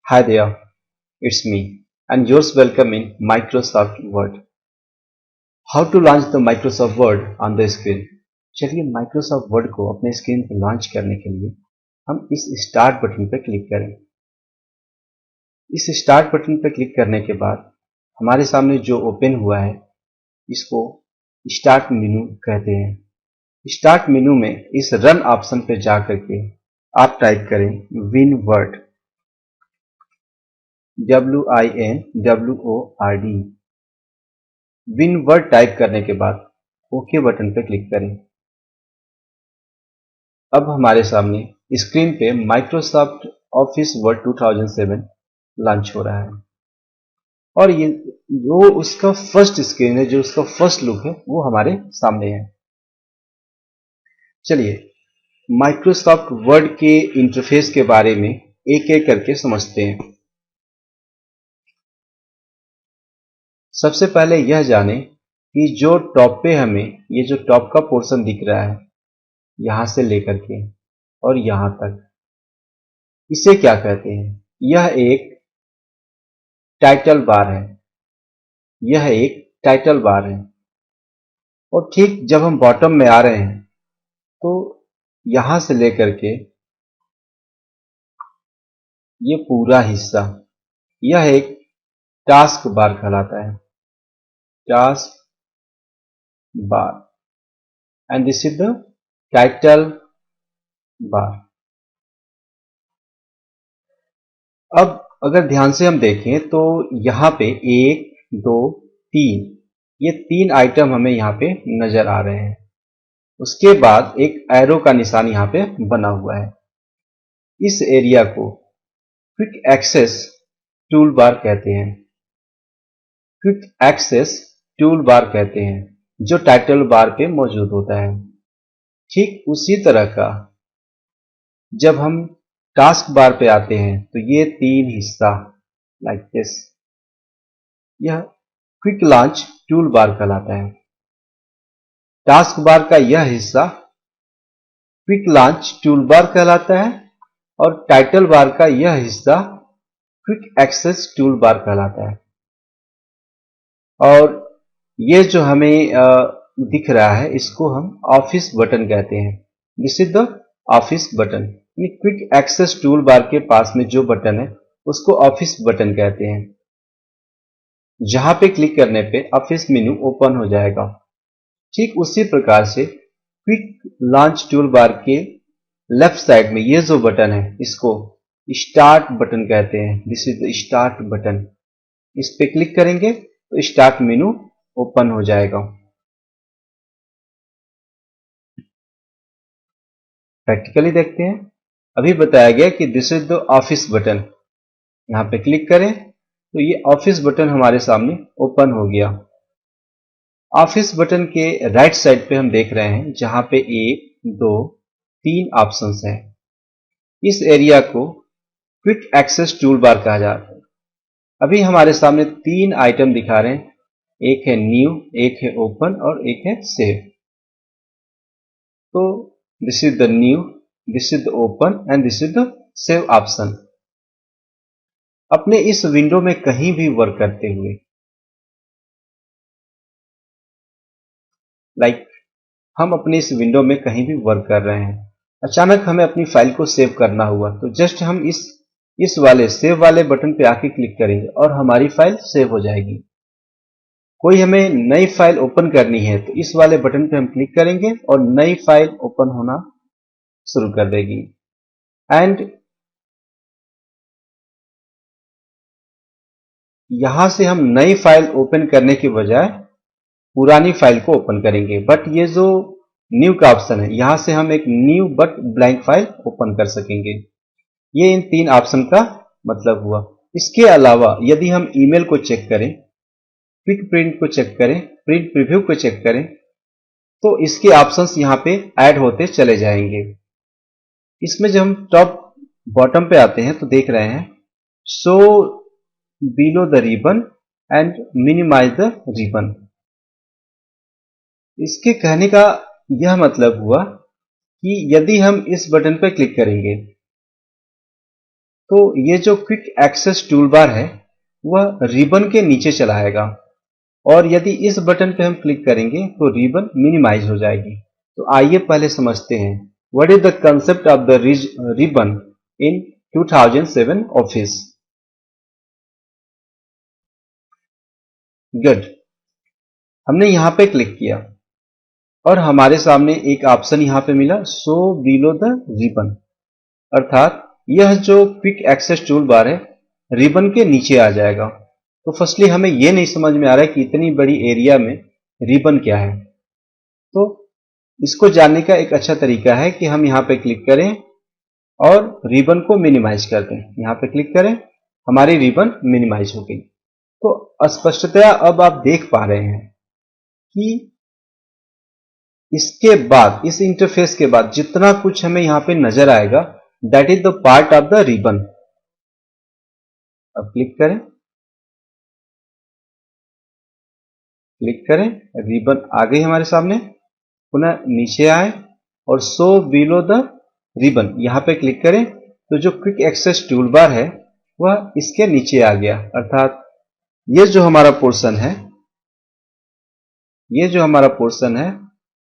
Hi there, it's me and yours welcome in Microsoft Word. How to launch the Microsoft Word on the screen? चलिए Microsoft Word को अपने screen पर launch करने के लिए हम इस स्टार्ट बटन पर क्लिक करें। इस स्टार्ट बटन पर क्लिक करने के बाद हमारे सामने जो ओपन हुआ है इसको स्टार्ट मेनू कहते हैं। स्टार्ट मेनू में इस रन ऑप्शन पर जा करके आप टाइप करें WinWord WINWORD। WinWord टाइप करने के बाद ओके बटन पर क्लिक करें। अब हमारे सामने स्क्रीन पे माइक्रोसॉफ्ट ऑफिस वर्ड 2007 लॉन्च हो रहा है और ये जो उसका फर्स्ट स्क्रीन है, जो उसका फर्स्ट लुक है, वो हमारे सामने है। चलिए माइक्रोसॉफ्ट वर्ड के इंटरफेस के बारे में एक एक करके समझते हैं। सबसे पहले यह जाने कि जो टॉप पे हमें ये जो टॉप का पोर्शन दिख रहा है यहां से लेकर के और यहां तक, इसे क्या कहते हैं? यह एक टाइटल बार है। यह एक टाइटल बार है और ठीक जब हम बॉटम में आ रहे हैं तो यहां से लेकर के ये पूरा हिस्सा, यह एक टास्क बार कहलाता है। Task bar and this is the title bar. अब अगर ध्यान से हम देखें तो यहां पे 1 2 3 ये 3 आइटम हमें यहां पे नजर आ रहे हैं। उसके बाद एक एरो का निशान यहां पे बना हुआ है। इस एरिया को क्विक एक्सेस टूल बार कहते हैं। क्विक एक्सेस टूल बार कहते हैं जो टाइटल बार पे मौजूद होता है। ठीक उसी तरह का जब हम टास्क बार पे आते हैं तो ये 3 हिस्सा लाइक दिस, यह क्विक लॉन्च टूल बार कहलाता है। टास्क बार का यह हिस्सा क्विक लॉन्च टूल बार कहलाता है और टाइटल बार का यह हिस्सा क्विक एक्सेस टूल बार कहलाता है। और ये जो हमें दिख रहा है इसको हम ऑफिस बटन कहते हैं। This is the office button. Quick access tool bar के पास में जो बटन है उसको ऑफिस बटन कहते हैं। जहां पे क्लिक करने पे ऑफिस मेनू ओपन हो जाएगा। ठीक उसी प्रकार से क्विक लॉन्च टूल बार के लेफ्ट साइड में ये जो बटन है इसको स्टार्ट बटन कहते हैं। This is the start button. इस पे क्लिक करेंगे तो स्टार्ट मेनू ओपन हो जाएगा। प्रैक्टिकली देखते हैं। अभी बताया गया कि this is the office button. यहां पे क्लिक करें तो ये ऑफिस बटन हमारे सामने ओपन हो गया। ऑफिस बटन के राइट साइड पे हम देख रहे हैं जहां पे 1 2 3 ऑप्शंस हैं। इस एरिया को क्विक एक्सेस टूल बार कहा जाता है। अभी हमारे सामने 3 आइटम दिखा रहे हैं। एक है न्यू, एक है ओपन और एक है सेव। तो this is the new, this is the open and this is the save option. अपने इस विंडो में कहीं भी वर्क करते हुए हम अपने इस विंडो में कहीं भी वर्क कर रहे हैं, अचानक हमें अपनी फाइल को सेव करना हुआ तो जस्ट हम इस वाले सेव वाले बटन पे आके क्लिक करेंगे और हमारी फाइल सेव हो जाएगी। कोई हमें नई फाइल ओपन करनी है तो इस वाले बटन पे हम क्लिक करेंगे और नई फाइल ओपन होना शुरू कर देगी। एंड यहां से हम नई फाइल ओपन करने के बजाय पुरानी फाइल को ओपन करेंगे। बट ये जो न्यू का ऑप्शन है यहां से हम एक new but blank file open कर सकेंगे। ये इन 3 ऑप्शन का मतलब हुआ। इसके अलावा यदि हम ईमेल को चेक करें, क्विक प्रिंट को चेक करें, प्रिंट प्रीव्यू को चेक करें तो इसके ऑप्शंस यहां पे ऐड होते चले जाएंगे। इसमें जब हम टॉप बॉटम पे आते हैं तो देख रहे हैं show below the ribbon and minimize the ribbon. इसके कहने का यह मतलब हुआ कि यदि हम इस बटन पर क्लिक करेंगे तो ये जो क्विक एक्सेस टूल बार है वह रिबन के नीचे चला आएगा, और यदि इस बटन पे हम क्लिक करेंगे तो रिबन मिनिमाइज हो जाएगी। तो आइए पहले समझते हैं what is the concept of the ribbon in 2007 office. Good, हमने यहां पे क्लिक किया और हमारे सामने एक ऑप्शन यहां पे मिला, शो बिलो द रिबन, अर्थात यह जो क्विक एक्सेस टूल बार है रिबन के नीचे आ जाएगा। तो फर्स्टली हमें यह नहीं समझ में आ रहा है कि इतनी बड़ी एरिया में रिबन क्या है। तो इसको जानने का एक अच्छा तरीका है कि हम यहां पे क्लिक करें और रिबन को मिनिमाइज कर दें। यहां पे क्लिक करें, हमारी रिबन मिनिमाइज हो गई। तो स्पष्टतया अब आप देख पा रहे हैं कि इसके बाद, इस इंटरफेस के बाद जितना कुछ हमें यहां पे नजर आएगा that is the part of the ribbon. अब क्लिक करें, रिबन आ गई हमारे सामने। पुनः नीचे आए और शो बिलो द रिबन यहां पे क्लिक करें तो जो क्विक एक्सेस टूल बार है वह इसके नीचे आ गया, अर्थात ये जो हमारा पोर्शन है,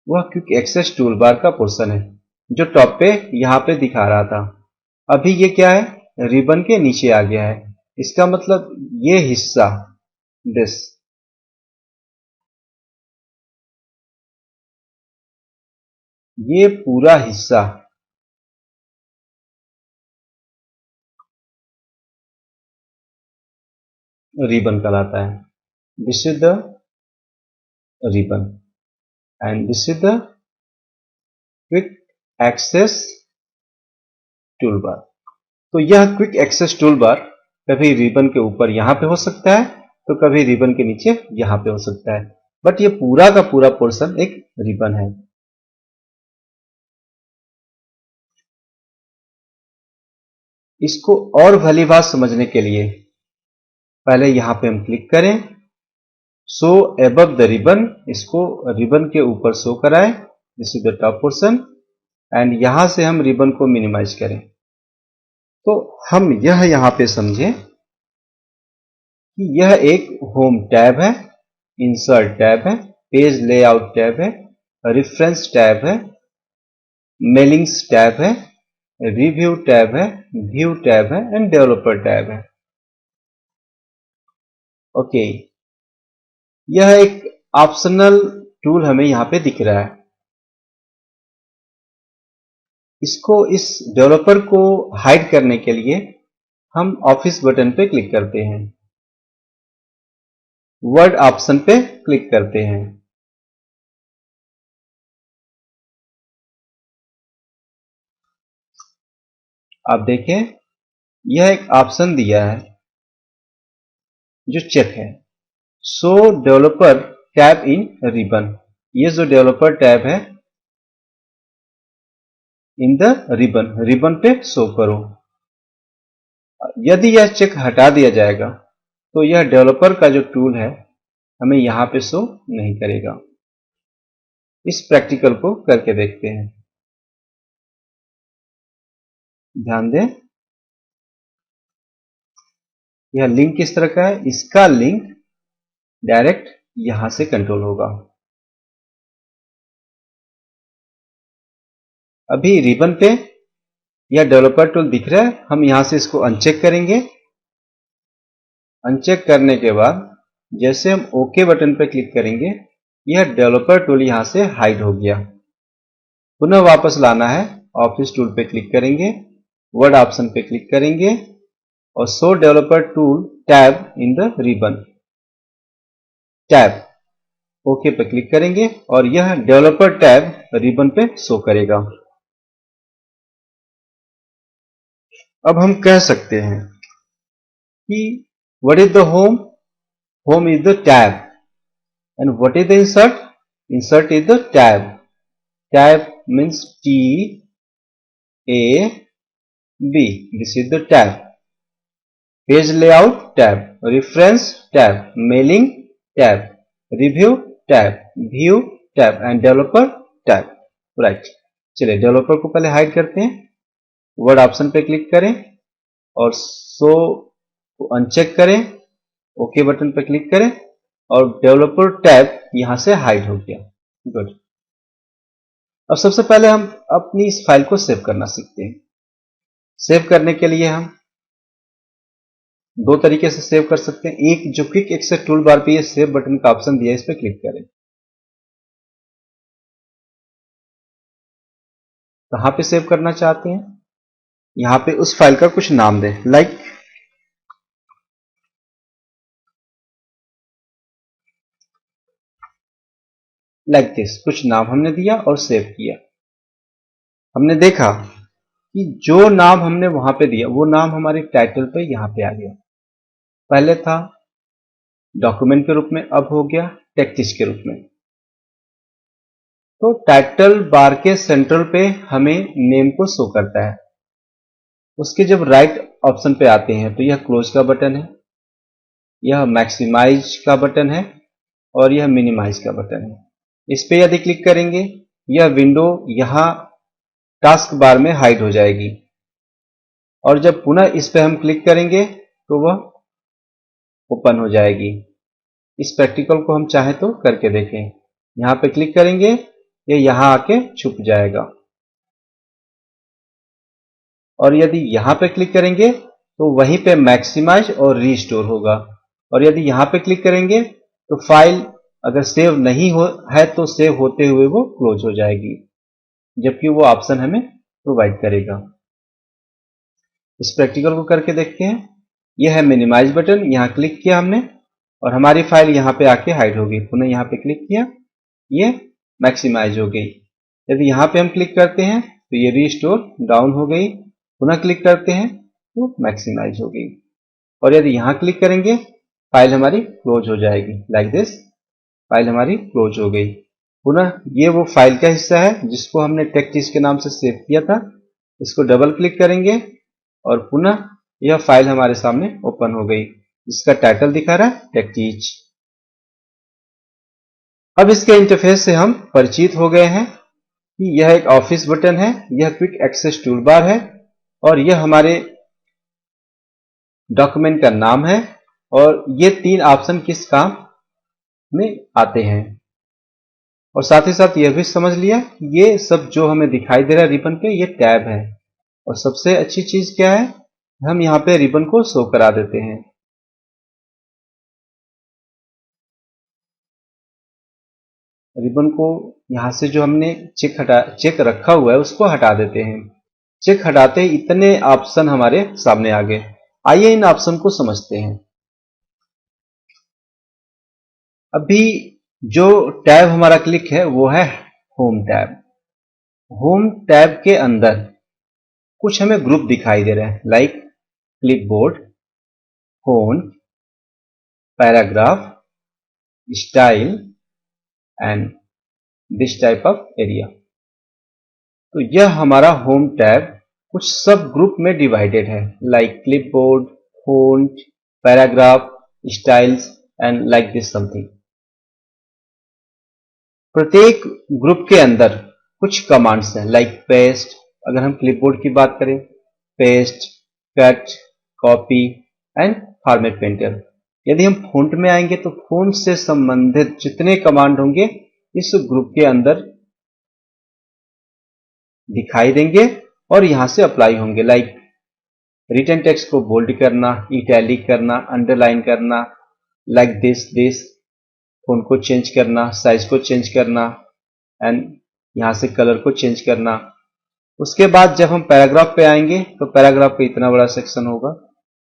वह क्विक एक्सेस टूल बार का पोर्शन है जो टॉप पे यहां पे दिखा रहा था। अभी ये क्या है, रिबन के नीचे आ गया है। इसका मतलब ये हिस्सा, दिस, ये पूरा हिस्सा रिबन कहलाता है। This is the ribbon and this is the quick access tool bar. तो यह क्विक एक्सेस टूल बार कभी रिबन के ऊपर यहां पे हो सकता है तो कभी रिबन के नीचे यहां पे हो सकता है, बट ये पूरा का पूरा पोर्शन एक रिबन है। इसको और भलीभांति समझने के लिए पहले यहां पे हम क्लिक करें, शो एबव द रिबन, इसको रिबन के ऊपर शो कराएं, this is the top portion, and यहां से हम रिबन को मिनिमाइज करें। तो हम यह यहां पे समझें कि यह एक होम टैब है, इंसर्ट टैब है, पेज लेआउट टैब है, रेफरेंस टैब है, मेलिंग्स टैब है, रिव्यू टैब है, व्यू टैब है एंड डेवलपर टैब है। ओके, यह एक ऑप्शनल टूल हमें यहां पे दिख रहा है। इसको, इस डेवलपर को हाइड करने के लिए हम ऑफिस बटन पे क्लिक करते हैं, वर्ड ऑप्शन पे क्लिक करते हैं। आप देखें यह एक ऑप्शन दिया है जो चेक है, शो डेवलपर टैब इन रिबन। ये जो डेवलपर टैब है इन द रिबन, रिबन पे शो करो। यदि यह चेक हटा दिया जाएगा तो यह डेवलपर का जो टूल है हमें यहां पे शो नहीं करेगा। इस प्रैक्टिकल को करके देखते हैं। ध्यान दें, यह लिंक किस तरह का है, इसका लिंक डायरेक्ट यहां से कंट्रोल होगा। अभी रिबन पे यह डेवलपर टूल दिख रहा है, हम यहां से इसको अनचेक करेंगे। अनचेक करने के बाद जैसे हम ओके बटन पर क्लिक करेंगे यह डेवलपर टूल यहां से हाइड हो गया। पुनः वापस लाना है, ऑफिस टूल पे क्लिक करेंगे, वर्ड ऑप्शन पे क्लिक करेंगे और show developer tool tab in the ribbon tab, okay पे क्लिक करेंगे और यह डेवलपर टैब रिबन पे शो करेगा। अब हम कह सकते हैं कि what is the home, home is the tab, and what is the insert, insert is the tab. Tab means T A B, this is the tab. Page layout tab, reference tab, mailing tab, review tab, view tab and developer tab. Right, चलिए developer को पहले hide करते हैं। Word option पे click करें और show को uncheck करें, ओके बटन पर क्लिक करें और डेवलपर टैब यहां से हाइड हो गया। गुड। अब सबसे पहले हम अपनी इस फाइल को सेव करना सीखते हैं। सेव करने के लिए हम दो तरीके से सेव कर सकते हैं। एक, जो क्विक एक्सेस टूल बार पे ये सेव बटन का ऑप्शन दिया है, इस पर क्लिक करें। कहां पे सेव करना चाहते हैं, यहां पे उस फाइल का कुछ नाम दें, लाइक दिस, कुछ नाम हमने दिया और सेव किया। हमने देखा कि जो नाम हमने वहां पे दिया वो नाम हमारे टाइटल पे यहां पे आ गया। पहले था डॉक्यूमेंट के रूप में, अब हो गया टेक्स्ट के रूप में। तो टाइटल बार के सेंट्रल पे हमें नेम को शो करता है। उसके जब राइट ऑप्शन पे आते हैं तो यह क्लोज का बटन है, यह मैक्सिमाइज का बटन है और यह मिनिमाइज का बटन है। इस पे यदि क्लिक करेंगे यह विंडो यहां टास्क बार में हाइड हो जाएगी और जब पुनः इस पे हम क्लिक करेंगे तो वह ओपन हो जाएगी। इस प्रैक्टिकल को हम चाहें तो करके देखें। यहां पे क्लिक करेंगे, ये यहां आके छुप जाएगा और यदि यहां पे क्लिक करेंगे तो वहीं पे मैक्सिमाइज और रीस्टोर होगा और यदि यहां पे क्लिक करेंगे तो फाइल अगर सेव नहीं है तो सेव होते हुए वो क्लोज हो जाएगी, जबकि वो ऑप्शन हमें प्रोवाइड करेगा। इस प्रैक्टिकल को करके देखते हैं। यह है मिनिमाइज बटन, यहां क्लिक किया हमने और हमारी फाइल यहां पे आके हाइड हो गई। पुनः यहां पे क्लिक किया, ये मैक्सिमाइज हो गई। यदि यहां पे हम क्लिक करते हैं तो ये रीस्टोर डाउन हो गई, पुनः क्लिक करते हैं तो मैक्सिमाइज हो गई और यदि यहां क्लिक करेंगे फाइल हमारी क्लोज हो जाएगी। लाइक दिस, फाइल हमारी क्लोज हो गई। पुनः ये वो फाइल का हिस्सा है जिसको हमने टेक्स्ट के नाम से सेव किया था। इसको डबल क्लिक करेंगे और पुनः यह फाइल हमारे सामने ओपन हो गई, जिसका टाइटल दिखा रहा है टेक्स्ट। अब इसके इंटरफेस से हम परिचित हो गए हैं कि यह एक ऑफिस बटन है, यह क्विक एक्सेस टूल बार है और यह हमारे डॉक्यूमेंट का नाम है और ये तीन ऑप्शन किस काम में आते हैं। और साथ ही साथ यह भी समझ लिया ये सब जो हमें दिखाई दे रहा है रिबन पे, ये टैब है। और सबसे अच्छी चीज क्या है, हम यहां पे रिबन को शो करा देते हैं। रिबन को यहां से जो हमने चेक रखा हुआ है उसको हटा देते हैं। चेक हटाते ही इतने ऑप्शन हमारे सामने आ गए। आइए इन ऑप्शन को समझते हैं। अभी जो टैब हमारा क्लिक है वो है होम टैब। होम टैब के अंदर कुछ हमें ग्रुप दिखाई दे रहे हैं, like clipboard, font, paragraph, style and this type of area. तो यह हमारा होम टैब कुछ सब ग्रुप में डिवाइडेड है, like clipboard, font, paragraph, styles and like this something. प्रत्येक ग्रुप के अंदर कुछ कमांड्स हैं, लाइक पेस्ट। अगर हम क्लिपबोर्ड की बात करें, paste, cut, copy and format painter. यदि हम फोंट में आएंगे तो फोंट से संबंधित जितने कमांड होंगे इस ग्रुप के अंदर दिखाई देंगे और यहां से अप्लाई होंगे, लाइक रिटन टेक्स्ट को बोल्ड करना, इटैलिक करना, अंडरलाइन करना, लाइक दिस फोंट को चेंज करना, साइज को चेंज करना एंड यहां से कलर को चेंज करना। उसके बाद जब हम पैराग्राफ पे आएंगे तो पैराग्राफ पे इतना बड़ा सेक्शन होगा,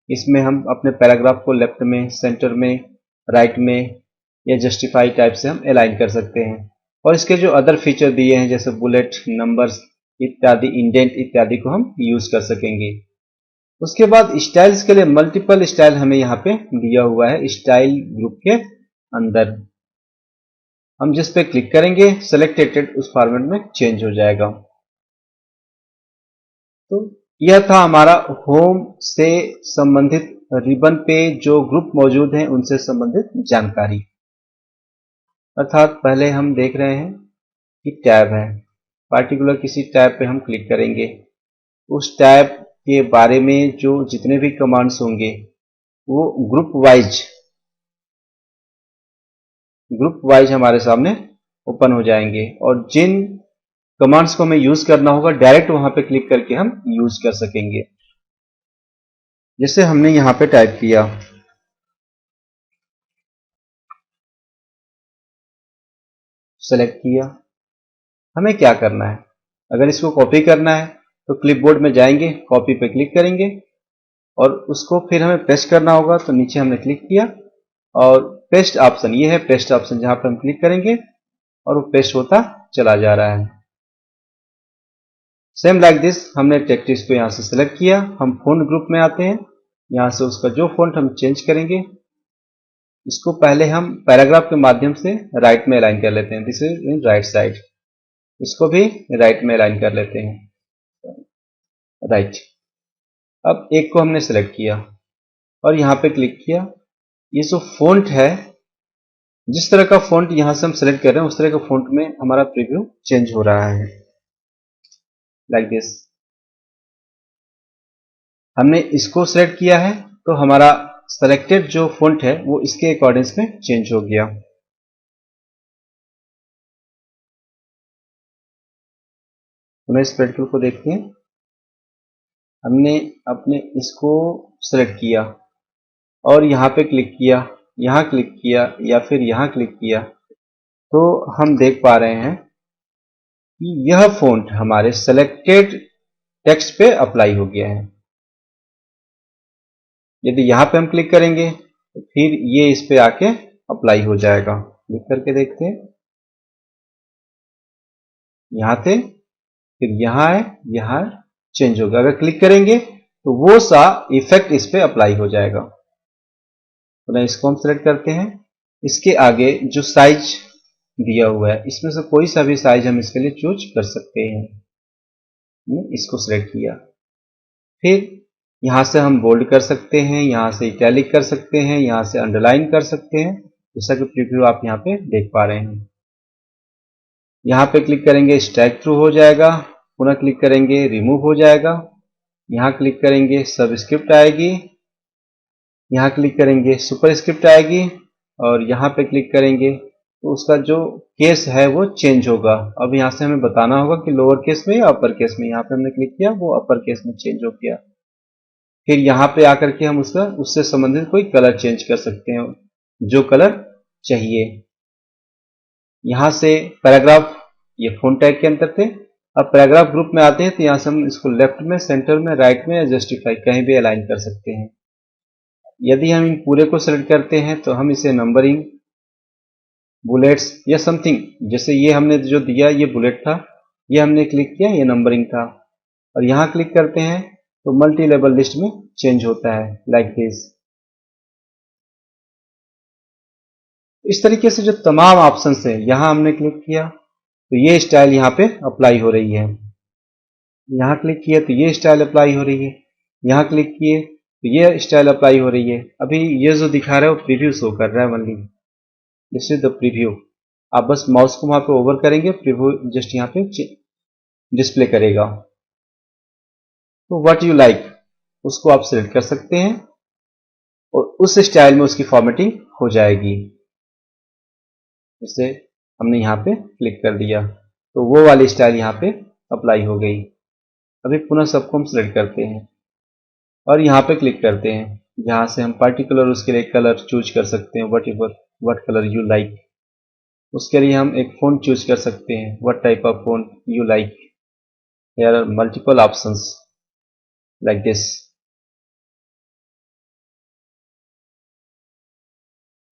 इसमें हम अपने पैराग्राफ को लेफ्ट में, सेंटर में, राइट में या जस्टिफाई टाइप से हम अलाइन कर सकते हैं। और इसके जो अदर फीचर दिए हैं जैसे बुलेट, नंबर्स इत्यादि, इंडेंट इत्यादि को हम यूज कर सकेंगे। उसके बाद स्टाइल्स के लिए मल्टीपल स्टाइल हमें यहाँ पे दिया हुआ है। स्टाइल ग्रुप के अंदर हम जिस पे क्लिक करेंगे सेलेक्टेड उस फॉर्मेट में चेंज हो जाएगा। तो यह था हमारा होम से संबंधित रिबन पे जो ग्रुप मौजूद हैं उनसे संबंधित जानकारी। अर्थात पहले हम देख रहे हैं कि टैब है, पार्टिकुलर किसी टैब पे हम क्लिक करेंगे, उस टैब के बारे में जो जितने भी कमांड्स होंगे वो ग्रुप वाइज हमारे सामने ओपन हो जाएंगे, और जिन कमांड्स को हमें यूज करना होगा डायरेक्ट वहां पे क्लिक करके हम यूज कर सकेंगे। जैसे हमने यहां पे टाइप किया, सेलेक्ट किया, हमें क्या करना है, अगर इसको कॉपी करना है तो क्लिपबोर्ड में जाएंगे, कॉपी पे क्लिक करेंगे, और उसको फिर हमें पेस्ट करना होगा तो नीचे हमने क्लिक किया और पेस्ट ऑप्शन, ये है पेस्ट ऑप्शन, जहां पर हम क्लिक करेंगे और वो पेस्ट होता चला जा रहा है। सेम लाइक दिस, हमने टेक्स्ट को यहां से सिलेक्ट किया, हम फ़ॉन्ट ग्रुप में आते हैं, यहां से उसका जो फ़ॉन्ट हम चेंज करेंगे, इसको पहले हम पैराग्राफ के माध्यम से राइट में अलाइन कर लेते हैं, this is in right side, इसको भी राइट में अलाइन कर लेते हैं, राइट। अब एक को हमने सेलेक्ट किया और यहां पे क्लिक किया, ये जो फ़ॉन्ट है, जिस तरह का फ़ॉन्ट यहां से हम सेलेक्ट कर रहे हैं उस तरह का फ़ॉन्ट में हमारा प्रीव्यू चेंज हो रहा है, लाइक दिस। हमने इसको सेलेक्ट किया है तो हमारा सेलेक्टेड जो फ़ॉन्ट है वो इसके अकॉर्डिंग में चेंज हो गया। तो इस पेंटूल को देखते हैं, हमने अपने इसको सेलेक्ट किया और यहाँ पे क्लिक किया, यहाँ क्लिक किया या फिर यहाँ क्लिक किया, तो हम देख पा रहे हैं कि यह फ़ॉन्ट हमारे सेलेक्टेड टेक्स्ट पे अप्लाई हो गया है। यदि यहाँ पे हम क्लिक करेंगे तो फिर ये इस पे आके अप्लाई हो जाएगा। क्लिक करके देखते हैं, यहाँ थे, फिर यहाँ है, यहाँ चेंज होगा। अगर क्लिक करेंगे तो वो सा इफेक्ट इस पे अप्लाई हो जाएगा। तो इसको हम सेलेक्ट करते हैं, इसके आगे जो साइज दिया हुआ है इसमें से कोई सा भी साइज हम इसके लिए चूज कर सकते हैं। इसको सेलेक्ट किया, फिर यहां से हम बोल्ड कर सकते हैं, यहां से इटैलिक कर सकते हैं, यहां से अंडरलाइन कर सकते हैं, जैसा कि प्रीव्यू आप यहाँ पे देख पा रहे हैं। यहाँ पे क्लिक करेंगे स्ट्राइक थ्रू हो जाएगा, पुनः क्लिक करेंगे रिमूव हो जाएगा, यहाँ क्लिक करेंगे सबस्क्रिप्ट आएगी, यहाँ क्लिक करेंगे सुपरस्क्रिप्ट आएगी, और यहाँ पे क्लिक करेंगे तो उसका जो केस है वो चेंज होगा। अब यहाँ से हमें बताना होगा कि लोअर केस में या अपर केस में। यहाँ पे हमने क्लिक किया, वो अपर केस में चेंज हो गया। फिर यहाँ पे आकर के हम उससे संबंधित कोई कलर चेंज कर सकते हैं, जो कलर चाहिए। यहाँ से पैराग्राफ, ये फ़ॉन्ट टैग के अंदर थे, अब पैराग्राफ ग्रुप में आते हैं तो यहाँ से हम इसको लेफ्ट में, सेंटर में, राइट में या जस्टिफाई कहीं भी अलाइन कर सकते हैं। यदि हम इन पूरे को सेलेक्ट करते हैं तो हम इसे नंबरिंग, बुलेट्स या समथिंग, जैसे ये हमने जो दिया ये बुलेट था, ये हमने क्लिक किया, ये नंबरिंग था, और यहाँ क्लिक करते हैं तो मल्टी लेवल लिस्ट में चेंज होता है, लाइक दिस। इस तरीके से जो तमाम ऑप्शंस है, यहाँ हमने क्लिक किया तो ये स्टाइल यहाँ पे अप्लाई हो रही है, यहाँ क्लिक किया तो ये स्टाइल अप्लाई हो रही है, यहाँ क्लिक किए तो ये स्टाइल अप्लाई हो रही है। अभी ये जो दिखा रहा है वो प्रीव्यू शो कर रहा है only, this is the preview. आप बस माउस को वहां पे ओवर करेंगे, प्रीव्यू जस्ट यहाँ पे डिस्प्ले करेगा। तो व्हाट यू लाइक, उसको आप सिलेक्ट कर सकते हैं और उस स्टाइल में उसकी फॉर्मेटिंग हो जाएगी। जैसे हमने यहाँ पे क्लिक कर दिया तो वो वाली स्टाइल यहाँ पे अप्लाई हो गई। अभी पुनः सबको हम सिलेक्ट करते हैं और यहाँ पे क्लिक करते हैं, जहाँ से हम पर्टिकुलर उसके लिए कलर चूज कर सकते हैं, व्हाट कलर यू लाइक। उसके लिए हम एक फ़ॉन्ट चूज कर सकते हैं, what type of font you like. Here are multiple options like this.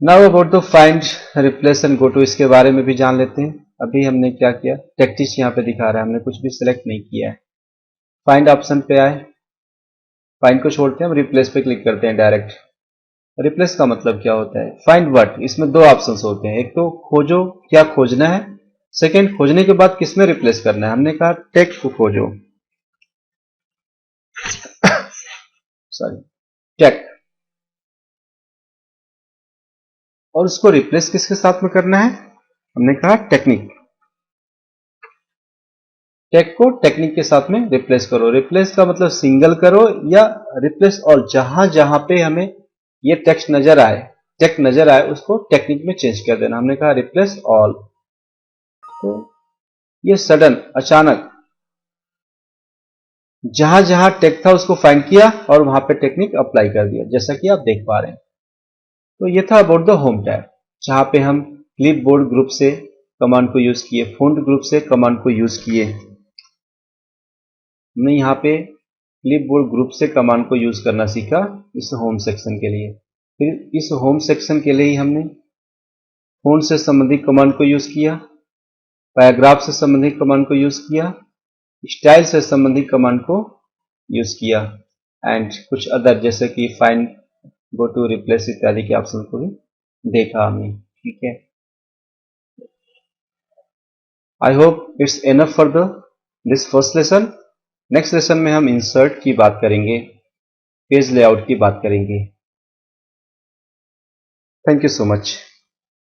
Now about the find, replace and go to, इसके बारे में भी जान लेते हैं। अभी हमने क्या किया, टेक्स्ट यहाँ पे दिखा रहा है, हमने कुछ भी सिलेक्ट नहीं किया है। फाइंड ऑप्शन पे आए, फाइंड को छोड़ते हैं, हम रिप्लेस पे क्लिक करते हैं डायरेक्ट। रिप्लेस का मतलब क्या होता है, फाइंड व्हाट, इसमें दो ऑप्शंस होते हैं, एक तो खोजो, क्या खोजना है, सेकंड खोजने के बाद किसमें रिप्लेस करना है। हमने कहा टेक्स्ट को खोजो, सॉरी टेक्स्ट, और उसको रिप्लेस किसके साथ में करना है, हमने कहा टेक्निक। टेक को टेक्निक के साथ में रिप्लेस करो। रिप्लेस का मतलब सिंगल करो या रिप्लेस ऑल, जहां जहां पे हमें ये टेक्स्ट नजर आए, टेक्स्ट नजर आए उसको टेक्निक में चेंज कर देना। हमने कहा रिप्लेस ऑल, तो ये सडन, अचानक जहां जहां टेक्स्ट था उसको फाइंड किया और वहां पे टेक्निक अप्लाई कर दिया, जैसा कि आप देख पा रहे हैं। तो ये था अबाउट द होम टैब, जहां पे हम क्लिप बोर्ड ग्रुप से कमांड को यूज किए, फ़ॉन्ट ग्रुप से कमांड को यूज किए। हमने यहाँ पे क्लिप बोर्ड ग्रुप से कमांड को यूज करना सीखा इस होम सेक्शन के लिए। फिर इस होम सेक्शन के लिए ही हमने फ़ॉन्ट से संबंधित कमांड को यूज किया, पैराग्राफ से संबंधित कमांड को यूज किया, स्टाइल से संबंधित कमांड को यूज किया, एंड कुछ अदर जैसे कि फाइंड, गो टू, रिप्लेस इत्यादि के ऑप्शन को भी देखा हमने। ठीक है, I hope it's enough for this first lesson. Next lesson में हम इंसर्ट की बात करेंगे, पेज लेआउट की बात करेंगे। Thank you so much.